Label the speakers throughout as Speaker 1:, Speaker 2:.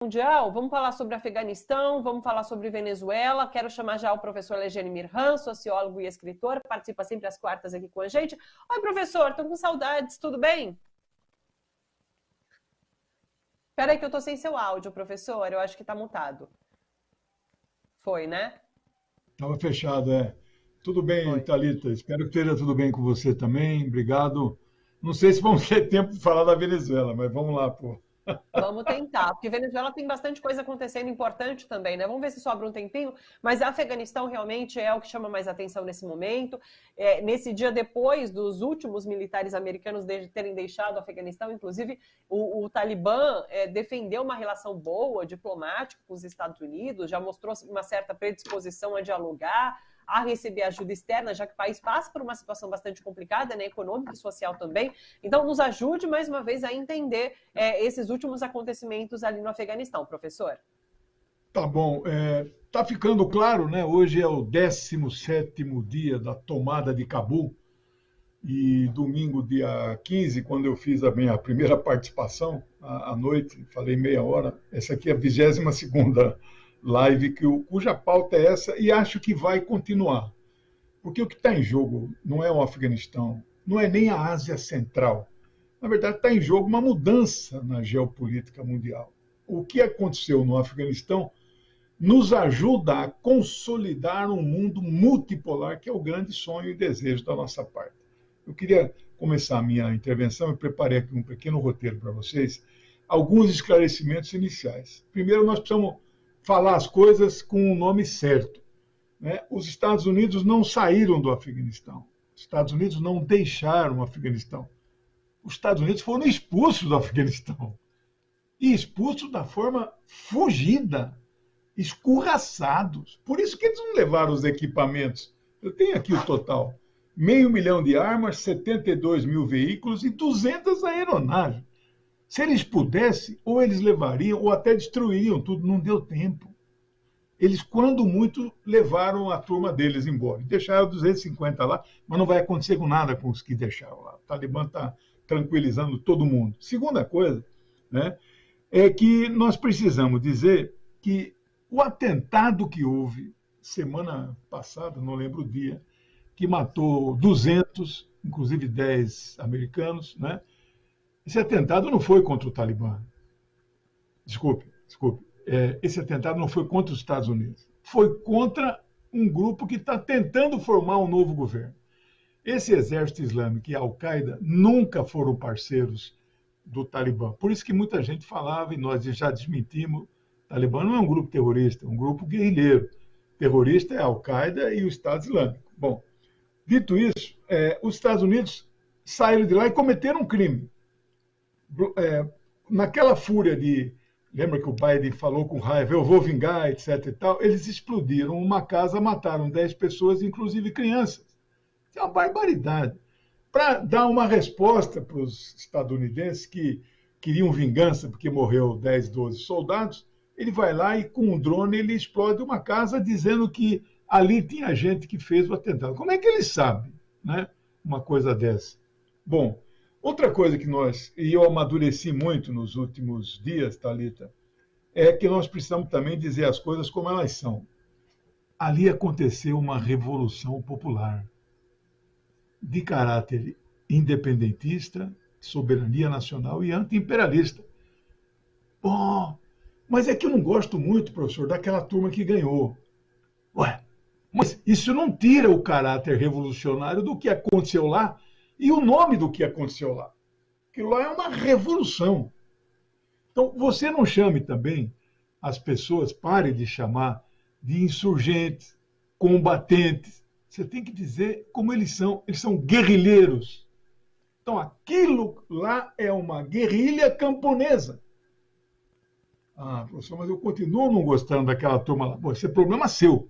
Speaker 1: Mundial, vamos falar sobre Afeganistão, vamos falar sobre Venezuela. Quero chamar já o professor Legene Mirhan, sociólogo e escritor, participa sempre às quartas aqui com a gente. Oi, professor, estou com saudades, tudo bem? Espera aí que eu estou sem seu áudio, professor, eu acho que está mutado. Foi, né?
Speaker 2: Estava fechado, é. Tudo bem,
Speaker 1: Foi.
Speaker 2: Thalita, espero que esteja tudo bem com você também, obrigado. Não sei se vamos ter tempo de falar da Venezuela, mas vamos lá, pô.
Speaker 1: Vamos tentar, porque Venezuela tem bastante coisa acontecendo importante também, né? Vamos ver se sobra um tempinho, mas Afeganistão realmente é o que chama mais atenção nesse momento. Nesse dia depois dos últimos militares americanos terem deixado o Afeganistão, inclusive o Talibã defendeu uma relação boa, diplomática com os Estados Unidos, já mostrou uma certa predisposição a dialogar, a receber ajuda externa, já que o país passa por uma situação bastante complicada, né, econômica e social também. Então, nos ajude, mais uma vez, a entender esses últimos acontecimentos ali no Afeganistão, professor.
Speaker 2: Tá bom, tá ficando claro, né? Hoje é o 17º dia da tomada de Cabul e domingo, dia 15, quando eu fiz a minha primeira participação à noite, falei meia hora, essa aqui é a 22ª live, cuja pauta é essa, e acho que vai continuar. Porque o que está em jogo não é o Afeganistão, não é nem a Ásia Central. Na verdade, está em jogo uma mudança na geopolítica mundial. O que aconteceu no Afeganistão nos ajuda a consolidar um mundo multipolar, que é o grande sonho e desejo da nossa parte. Eu queria começar a minha intervenção, eu preparei aqui um pequeno roteiro para vocês, alguns esclarecimentos iniciais. Primeiro, nós precisamos falar as coisas com o nome certo, né? Os Estados Unidos não saíram do Afeganistão. Os Estados Unidos não deixaram o Afeganistão. Os Estados Unidos foram expulsos do Afeganistão. E expulsos da forma fugida, escorraçados. Por isso que eles não levaram os equipamentos. Eu tenho aqui o total. 500 mil de armas, 72 mil veículos e 200 aeronaves. Se eles pudessem, ou eles levariam, ou até destruiriam tudo, não deu tempo. Eles, quando muito, levaram a turma deles embora. Deixaram 250 lá, mas não vai acontecer com nada com os que deixaram lá. O Talibã está tranquilizando todo mundo. Segunda coisa, né, é que nós precisamos dizer que o atentado que houve semana passada, não lembro o dia, que matou 200, inclusive 10 americanos, né? Esse atentado não foi contra o Talibã. Desculpe. Esse atentado não foi contra os Estados Unidos. Foi contra um grupo que está tentando formar um novo governo. Esse exército islâmico e a Al-Qaeda nunca foram parceiros do Talibã. Por isso que muita gente falava, e nós já desmentimos, o Talibã não é um grupo terrorista, é um grupo guerrilheiro. Terrorista é a Al-Qaeda e o Estado Islâmico. Bom, dito isso, os Estados Unidos saíram de lá e cometeram um crime. Naquela fúria de... Lembra que o Biden falou com raiva, eu vou vingar, etc. e tal? Eles explodiram uma casa, mataram 10 pessoas, inclusive crianças. Isso é uma barbaridade. Para dar uma resposta para os estadunidenses que queriam vingança porque morreu 10, 12 soldados, ele vai lá e com um drone ele explode uma casa dizendo que ali tinha gente que fez o atentado. Como é que ele sabe, né, uma coisa dessa? Bom, outra coisa que eu amadureci muito nos últimos dias, Thalita, é que nós precisamos também dizer as coisas como elas são. Ali aconteceu uma revolução popular de caráter independentista, soberania nacional e anti-imperialista. Bom, mas é que eu não gosto muito, professor, daquela turma que ganhou. Ué, mas isso não tira o caráter revolucionário do que aconteceu lá e o nome do que aconteceu lá. Aquilo lá é uma revolução. Então, você não chame também as pessoas, pare de chamar de insurgentes, combatentes. Você tem que dizer como eles são guerrilheiros. Então, aquilo lá é uma guerrilha camponesa. Ah, professor, mas eu continuo não gostando daquela turma lá. Bom, esse é problema seu.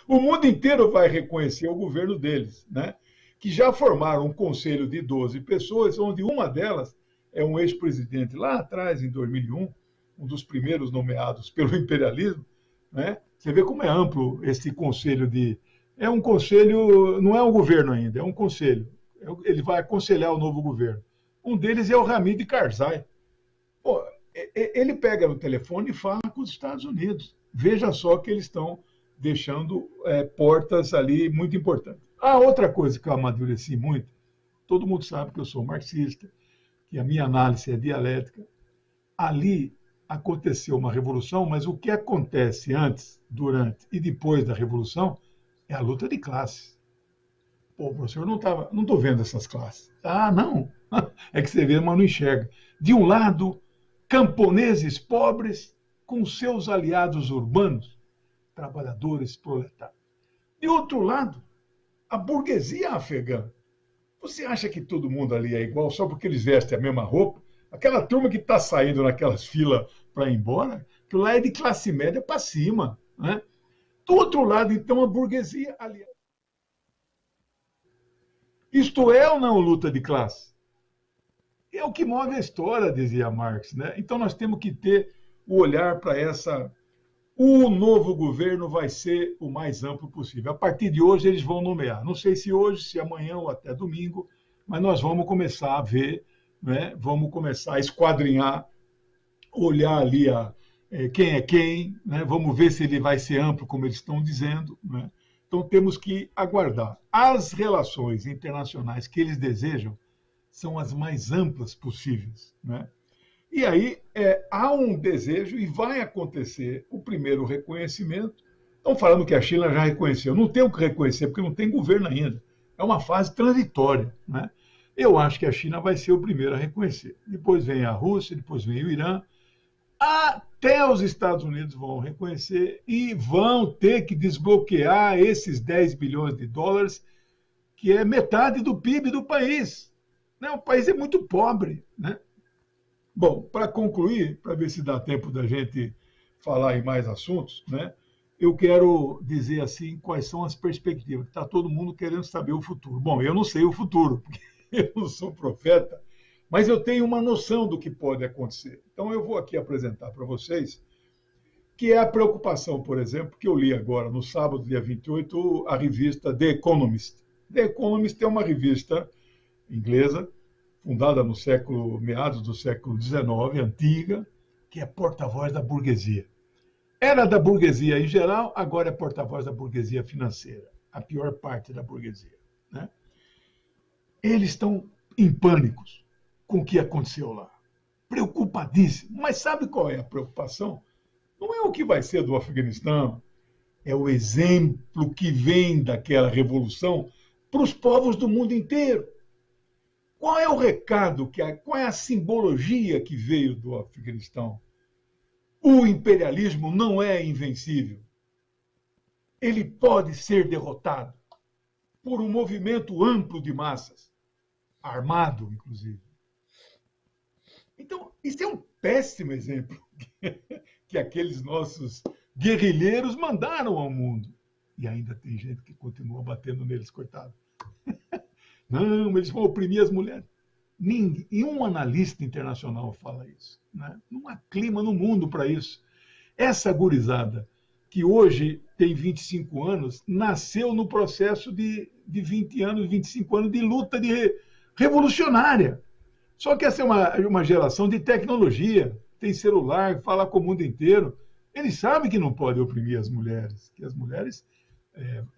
Speaker 2: O mundo inteiro vai reconhecer o governo deles, né? Que já formaram um conselho de 12 pessoas, onde uma delas é um ex-presidente lá atrás, em 2001, um dos primeiros nomeados pelo imperialismo, né? Você vê como é amplo esse conselho de... É um conselho, não é um governo ainda, é um conselho. Ele vai aconselhar o novo governo. Um deles é o Hamid Karzai. Pô, ele pega no telefone e fala com os Estados Unidos. Veja só que eles estão deixando portas ali muito importantes. A outra coisa que eu amadureci muito, todo mundo sabe que eu sou marxista, que a minha análise é dialética. Ali aconteceu uma revolução, mas o que acontece antes, durante e depois da revolução é a luta de classes. Pô, professor, não estou vendo essas classes. Ah, não. É que você vê, mas não enxerga. De um lado, camponeses pobres com seus aliados urbanos, trabalhadores proletários. De outro lado, a burguesia afegã. Você acha que todo mundo ali é igual só porque eles vestem a mesma roupa? Aquela turma que está saindo naquelas filas para ir embora, que lá é de classe média para cima. Né? Do outro lado, então, a burguesia ali. Isto é ou não luta de classe? É o que move a história, dizia Marx. Né? Então, nós temos que ter o olhar para essa. O novo governo vai ser o mais amplo possível. A partir de hoje, eles vão nomear. Não sei se hoje, se amanhã ou até domingo, mas nós vamos começar a ver, né? Vamos começar a esquadrinhar, olhar ali quem é quem, né? Vamos ver se ele vai ser amplo, como eles estão dizendo. Né? Então, temos que aguardar. As relações internacionais que eles desejam são as mais amplas possíveis. Né? E aí há um desejo e vai acontecer o primeiro reconhecimento. Estão falando que a China já reconheceu. Não tem o que reconhecer, porque não tem governo ainda. É uma fase transitória. Né? Eu acho que a China vai ser o primeiro a reconhecer. Depois vem a Rússia, depois vem o Irã. Até os Estados Unidos vão reconhecer e vão ter que desbloquear esses 10 bilhões de dólares, que é metade do PIB do país. Né? O país é muito pobre. Né? Bom, para concluir, para ver se dá tempo da gente falar em mais assuntos, né? Eu quero dizer assim quais são as perspectivas. Está todo mundo querendo saber o futuro. Bom, eu não sei o futuro, porque eu não sou profeta, mas eu tenho uma noção do que pode acontecer. Então eu vou aqui apresentar para vocês que é a preocupação, por exemplo, que eu li agora no sábado, dia 28, a revista The Economist. The Economist é uma revista inglesa, fundada no meados do século XIX, antiga, que é porta-voz da burguesia. Era da burguesia em geral, agora é porta-voz da burguesia financeira, a pior parte da burguesia. Né? Eles estão em pânico com o que aconteceu lá, preocupadíssimos. Mas sabe qual é a preocupação? Não é o que vai ser do Afeganistão, é o exemplo que vem daquela revolução para os povos do mundo inteiro. Qual é o recado, qual é a simbologia que veio do Afeganistão? O imperialismo não é invencível. Ele pode ser derrotado por um movimento amplo de massas, armado, inclusive. Então, isso é um péssimo exemplo que aqueles nossos guerrilheiros mandaram ao mundo. E ainda tem gente que continua batendo neles, coitado. Não, eles vão oprimir as mulheres. Nenhum analista internacional fala isso. Né? Não há clima no mundo para isso. Essa gurizada, que hoje tem 25 anos, nasceu no processo de 20 anos, 25 anos de luta revolucionária. Só que essa é uma geração de tecnologia, tem celular, fala com o mundo inteiro. Eles sabem que não pode oprimir as mulheres, que as mulheres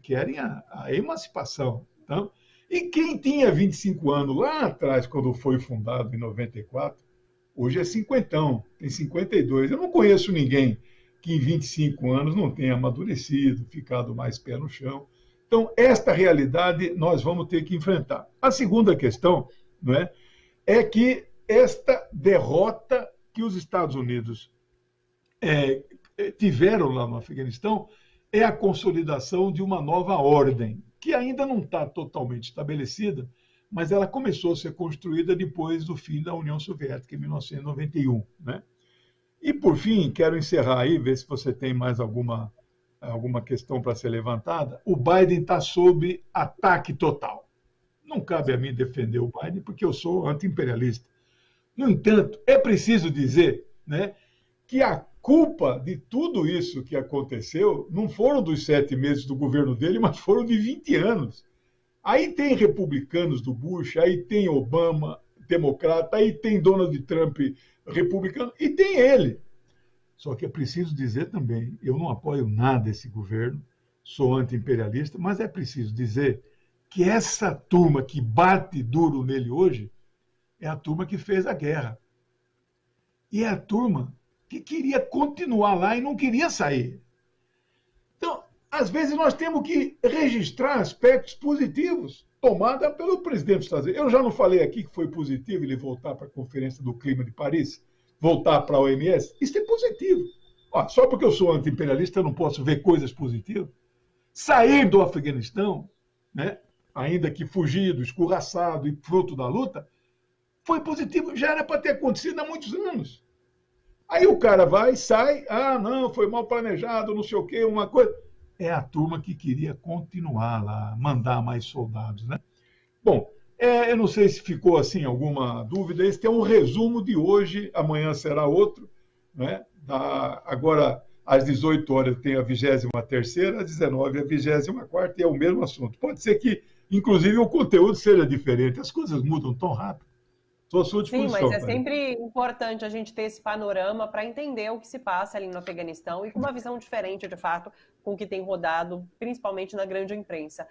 Speaker 2: querem a emancipação. Então, e quem tinha 25 anos lá atrás, quando foi fundado em 94, hoje é cinquentão, tem 52. Eu não conheço ninguém que em 25 anos não tenha amadurecido, ficado mais pé no chão. Então, esta realidade nós vamos ter que enfrentar. A segunda questão, não é que esta derrota que os Estados Unidos tiveram lá no Afeganistão é a consolidação de uma nova ordem, que ainda não está totalmente estabelecida, mas ela começou a ser construída depois do fim da União Soviética, em 1991. Né? E, por fim, quero encerrar aí, ver se você tem mais alguma questão para ser levantada. O Biden está sob ataque total. Não cabe a mim defender o Biden, porque eu sou anti-imperialista. No entanto, é preciso dizer, né, que a culpa de tudo isso que aconteceu não foram dos 7 meses do governo dele, mas foram de 20 anos. Aí tem republicanos do Bush, aí tem Obama, democrata, aí tem Donald Trump, republicano, e tem ele. Só que é preciso dizer também, eu não apoio nada esse governo, sou anti-imperialista, mas é preciso dizer que essa turma que bate duro nele hoje é a turma que fez a guerra. E é a turma que queria continuar lá e não queria sair. Então, às vezes nós temos que registrar aspectos positivos tomados pelo presidente dos Estados Unidos. Eu já não falei aqui que foi positivo ele voltar para a Conferência do Clima de Paris, voltar para a OMS? Isso é positivo. Ó, só porque eu sou anti-imperialista eu não posso ver coisas positivas. Sair do Afeganistão, né, ainda que fugido, escorraçado e fruto da luta, foi positivo, já era para ter acontecido há muitos anos. Aí o cara vai, sai, não, foi mal planejado, não sei o quê, uma coisa. É a turma que queria continuar lá, mandar mais soldados, né? Bom, eu não sei se ficou assim alguma dúvida, esse é um resumo de hoje, amanhã será outro, né? Agora, às 18 horas tem a 23ª, às 19 a 24ª, e é o mesmo assunto. Pode ser que, inclusive, o conteúdo seja diferente, as coisas mudam tão rápido. Estou à sua disposição.
Speaker 1: Sim, mas é sempre importante a gente ter esse panorama para entender o que se passa ali no Afeganistão e com uma visão diferente, de fato, com o que tem rodado, principalmente na grande imprensa.